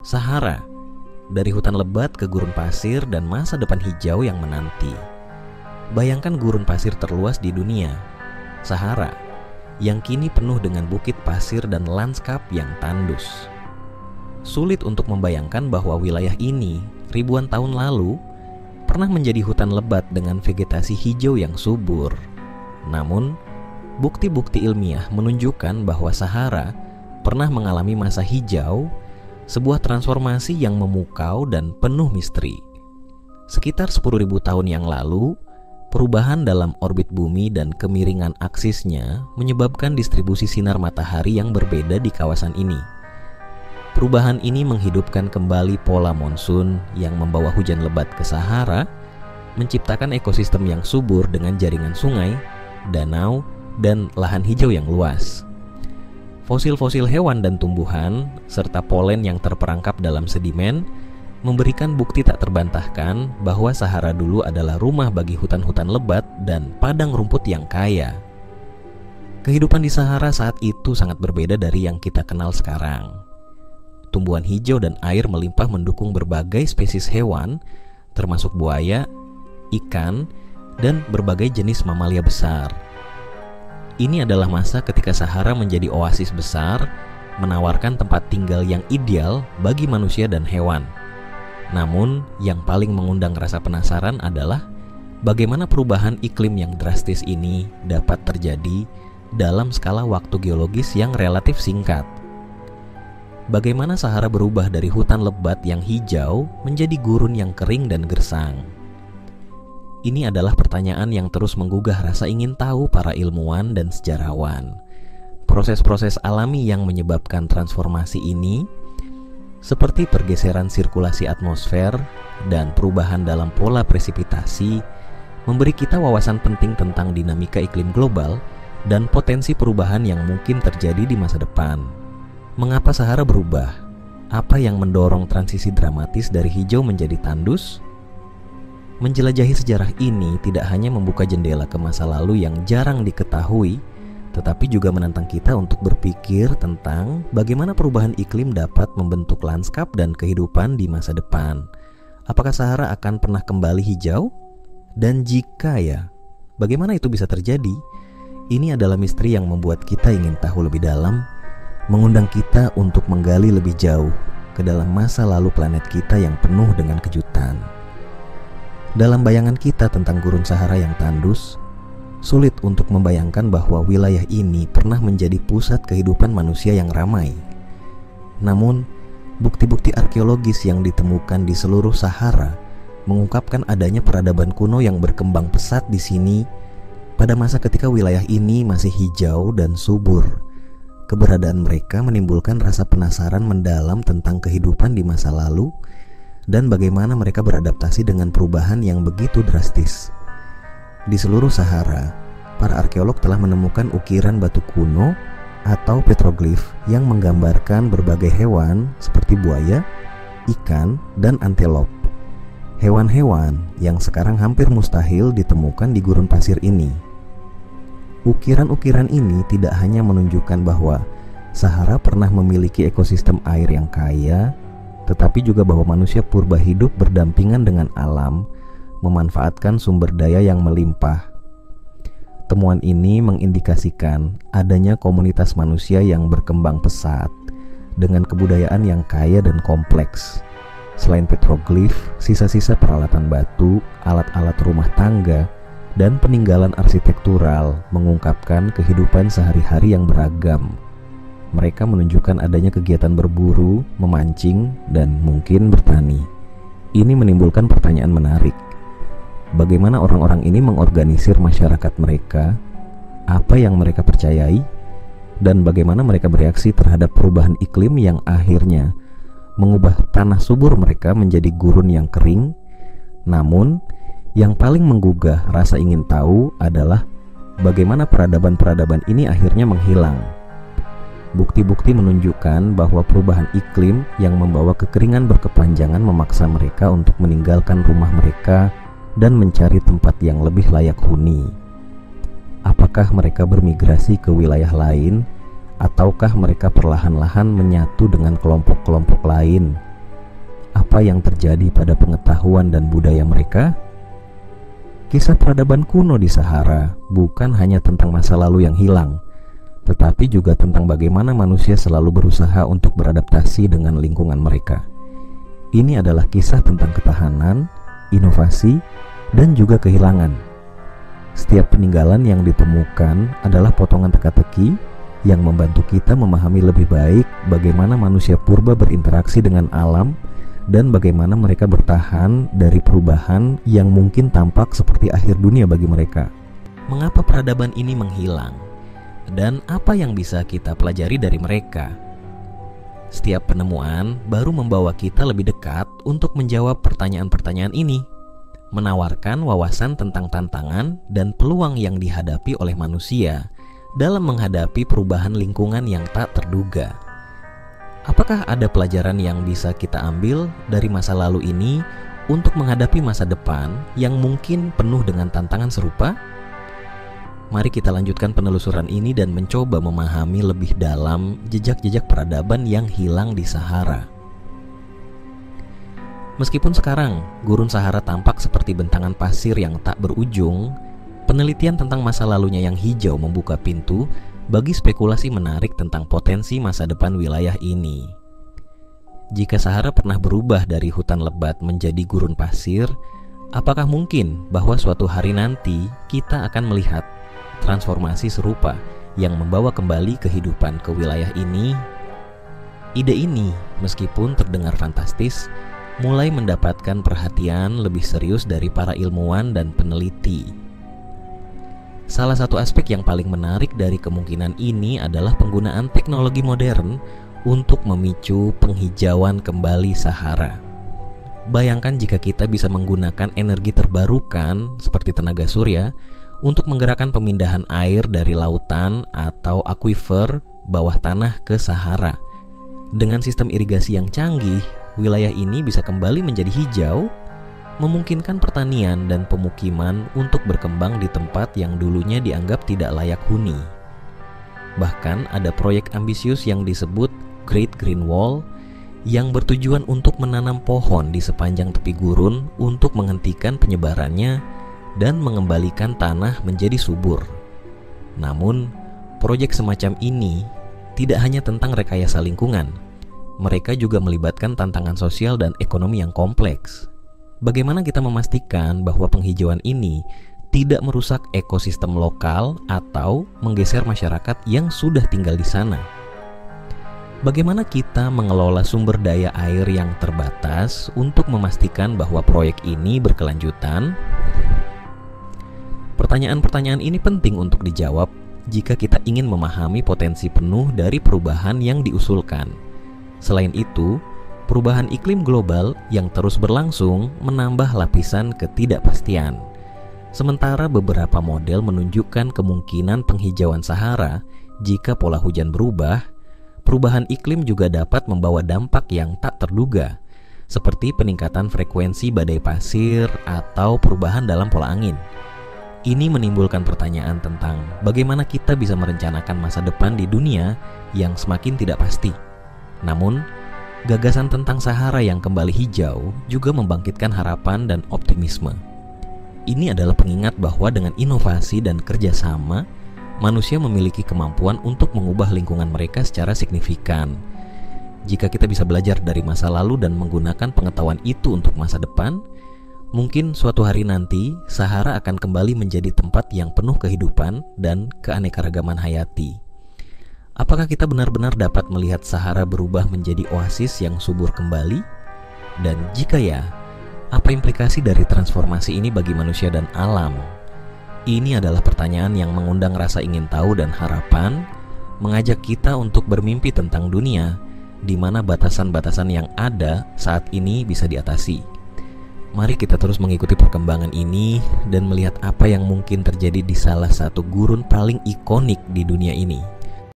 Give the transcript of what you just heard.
Sahara, dari hutan lebat ke gurun pasir dan masa depan hijau yang menanti. Bayangkan gurun pasir terluas di dunia, Sahara, yang kini penuh dengan bukit pasir dan lanskap yang tandus. Sulit untuk membayangkan bahwa wilayah ini ribuan tahun lalu pernah menjadi hutan lebat dengan vegetasi hijau yang subur. Namun, bukti-bukti ilmiah menunjukkan bahwa Sahara pernah mengalami masa hijau, sebuah transformasi yang memukau dan penuh misteri. Sekitar 10.000 tahun yang lalu, perubahan dalam orbit bumi dan kemiringan aksisnya menyebabkan distribusi sinar matahari yang berbeda di kawasan ini. Perubahan ini menghidupkan kembali pola monsun yang membawa hujan lebat ke Sahara, menciptakan ekosistem yang subur dengan jaringan sungai, danau, dan lahan hijau yang luas. Fosil-fosil hewan dan tumbuhan, serta polen yang terperangkap dalam sedimen, memberikan bukti tak terbantahkan bahwa Sahara dulu adalah rumah bagi hutan-hutan lebat dan padang rumput yang kaya. Kehidupan di Sahara saat itu sangat berbeda dari yang kita kenal sekarang. Tumbuhan hijau dan air melimpah mendukung berbagai spesies hewan, termasuk buaya, ikan, dan berbagai jenis mamalia besar. Ini adalah masa ketika Sahara menjadi oasis besar, menawarkan tempat tinggal yang ideal bagi manusia dan hewan. Namun, yang paling mengundang rasa penasaran adalah bagaimana perubahan iklim yang drastis ini dapat terjadi dalam skala waktu geologis yang relatif singkat. Bagaimana Sahara berubah dari hutan lebat yang hijau menjadi gurun yang kering dan gersang? Ini adalah pertanyaan yang terus menggugah rasa ingin tahu para ilmuwan dan sejarawan. Proses-proses alami yang menyebabkan transformasi ini, seperti pergeseran sirkulasi atmosfer dan perubahan dalam pola presipitasi, memberi kita wawasan penting tentang dinamika iklim global dan potensi perubahan yang mungkin terjadi di masa depan. Mengapa Sahara berubah? Apa yang mendorong transisi dramatis dari hijau menjadi tandus? Menjelajahi sejarah ini tidak hanya membuka jendela ke masa lalu yang jarang diketahui, tetapi juga menantang kita untuk berpikir tentang bagaimana perubahan iklim dapat membentuk lanskap dan kehidupan di masa depan. Apakah Sahara akan pernah kembali hijau? Dan jika ya, bagaimana itu bisa terjadi? Ini adalah misteri yang membuat kita ingin tahu lebih dalam, mengundang kita untuk menggali lebih jauh ke dalam masa lalu planet kita yang penuh dengan kejutan. Dalam bayangan kita tentang gurun Sahara yang tandus, sulit untuk membayangkan bahwa wilayah ini pernah menjadi pusat kehidupan manusia yang ramai. Namun, bukti-bukti arkeologis yang ditemukan di seluruh Sahara mengungkapkan adanya peradaban kuno yang berkembang pesat di sini pada masa ketika wilayah ini masih hijau dan subur. Keberadaan mereka menimbulkan rasa penasaran mendalam tentang kehidupan di masa lalu dan bagaimana mereka beradaptasi dengan perubahan yang begitu drastis. Di seluruh Sahara, para arkeolog telah menemukan ukiran batu kuno atau petroglif yang menggambarkan berbagai hewan seperti buaya, ikan, dan antelop. Hewan-hewan yang sekarang hampir mustahil ditemukan di gurun pasir ini. Ukiran-ukiran ini tidak hanya menunjukkan bahwa Sahara pernah memiliki ekosistem air yang kaya, tetapi juga bahwa manusia purba hidup berdampingan dengan alam, memanfaatkan sumber daya yang melimpah. Temuan ini mengindikasikan adanya komunitas manusia yang berkembang pesat dengan kebudayaan yang kaya dan kompleks. Selain petroglif, sisa-sisa peralatan batu, alat-alat rumah tangga, dan peninggalan arsitektural mengungkapkan kehidupan sehari-hari yang beragam. Mereka menunjukkan adanya kegiatan berburu, memancing, dan mungkin bertani. Ini menimbulkan pertanyaan menarik. Bagaimana orang-orang ini mengorganisir masyarakat mereka? Apa yang mereka percayai? Dan bagaimana mereka bereaksi terhadap perubahan iklim yang akhirnya mengubah tanah subur mereka menjadi gurun yang kering? Namun, yang paling menggugah rasa ingin tahu adalah bagaimana peradaban-peradaban ini akhirnya menghilang. Bukti-bukti menunjukkan bahwa perubahan iklim yang membawa kekeringan berkepanjangan memaksa mereka untuk meninggalkan rumah mereka dan mencari tempat yang lebih layak huni. Apakah mereka bermigrasi ke wilayah lain, ataukah mereka perlahan-lahan menyatu dengan kelompok-kelompok lain apa yang terjadi pada pengetahuan dan budaya mereka? Kisah peradaban kuno di Sahara bukan hanya tentang masa lalu yang hilang, tetapi juga tentang bagaimana manusia selalu berusaha untuk beradaptasi dengan lingkungan mereka. Ini adalah kisah tentang ketahanan, inovasi, dan juga kehilangan. Setiap peninggalan yang ditemukan adalah potongan teka-teki yang membantu kita memahami lebih baik bagaimana manusia purba berinteraksi dengan alam dan bagaimana mereka bertahan dari perubahan yang mungkin tampak seperti akhir dunia bagi mereka. Mengapa peradaban ini menghilang? Dan apa yang bisa kita pelajari dari mereka? Setiap penemuan baru membawa kita lebih dekat untuk menjawab pertanyaan-pertanyaan ini, menawarkan wawasan tentang tantangan dan peluang yang dihadapi oleh manusia dalam menghadapi perubahan lingkungan yang tak terduga. Apakah ada pelajaran yang bisa kita ambil dari masa lalu ini untuk menghadapi masa depan yang mungkin penuh dengan tantangan serupa? Mari kita lanjutkan penelusuran ini dan mencoba memahami lebih dalam jejak-jejak peradaban yang hilang di Sahara. Meskipun sekarang gurun Sahara tampak seperti bentangan pasir yang tak berujung, penelitian tentang masa lalunya yang hijau membuka pintu bagi spekulasi menarik tentang potensi masa depan wilayah ini. Jika Sahara pernah berubah dari hutan lebat menjadi gurun pasir, apakah mungkin bahwa suatu hari nanti kita akan melihat transformasi serupa yang membawa kembali kehidupan ke wilayah ini? Ide ini, meskipun terdengar fantastis, mulai mendapatkan perhatian lebih serius dari para ilmuwan dan peneliti. Salah satu aspek yang paling menarik dari kemungkinan ini adalah penggunaan teknologi modern untuk memicu penghijauan kembali Sahara. Bayangkan jika kita bisa menggunakan energi terbarukan seperti tenaga surya untuk menggerakkan pemindahan air dari lautan atau akuifer bawah tanah ke Sahara. Dengan sistem irigasi yang canggih, wilayah ini bisa kembali menjadi hijau, memungkinkan pertanian dan pemukiman untuk berkembang di tempat yang dulunya dianggap tidak layak huni. Bahkan ada proyek ambisius yang disebut Great Green Wall yang bertujuan untuk menanam pohon di sepanjang tepi gurun untuk menghentikan penyebarannya dan mengembalikan tanah menjadi subur. Namun, proyek semacam ini tidak hanya tentang rekayasa lingkungan. Mereka juga melibatkan tantangan sosial dan ekonomi yang kompleks. Bagaimana kita memastikan bahwa penghijauan ini tidak merusak ekosistem lokal atau menggeser masyarakat yang sudah tinggal di sana? Bagaimana kita mengelola sumber daya air yang terbatas untuk memastikan bahwa proyek ini berkelanjutan? Pertanyaan-pertanyaan ini penting untuk dijawab jika kita ingin memahami potensi penuh dari perubahan yang diusulkan. Selain itu, perubahan iklim global yang terus berlangsung menambah lapisan ketidakpastian. Sementara beberapa model menunjukkan kemungkinan penghijauan Sahara jika pola hujan berubah, perubahan iklim juga dapat membawa dampak yang tak terduga, seperti peningkatan frekuensi badai pasir atau perubahan dalam pola angin. Ini menimbulkan pertanyaan tentang bagaimana kita bisa merencanakan masa depan di dunia yang semakin tidak pasti. Namun, gagasan tentang Sahara yang kembali hijau juga membangkitkan harapan dan optimisme. Ini adalah pengingat bahwa dengan inovasi dan kerjasama, manusia memiliki kemampuan untuk mengubah lingkungan mereka secara signifikan. Jika kita bisa belajar dari masa lalu dan menggunakan pengetahuan itu untuk masa depan, mungkin suatu hari nanti Sahara akan kembali menjadi tempat yang penuh kehidupan dan keanekaragaman hayati. Apakah kita benar-benar dapat melihat Sahara berubah menjadi oasis yang subur kembali? Dan jika ya, apa implikasi dari transformasi ini bagi manusia dan alam? Ini adalah pertanyaan yang mengundang rasa ingin tahu dan harapan, mengajak kita untuk bermimpi tentang dunia di mana batasan-batasan yang ada saat ini bisa diatasi. Mari kita terus mengikuti perkembangan ini dan melihat apa yang mungkin terjadi di salah satu gurun paling ikonik di dunia ini.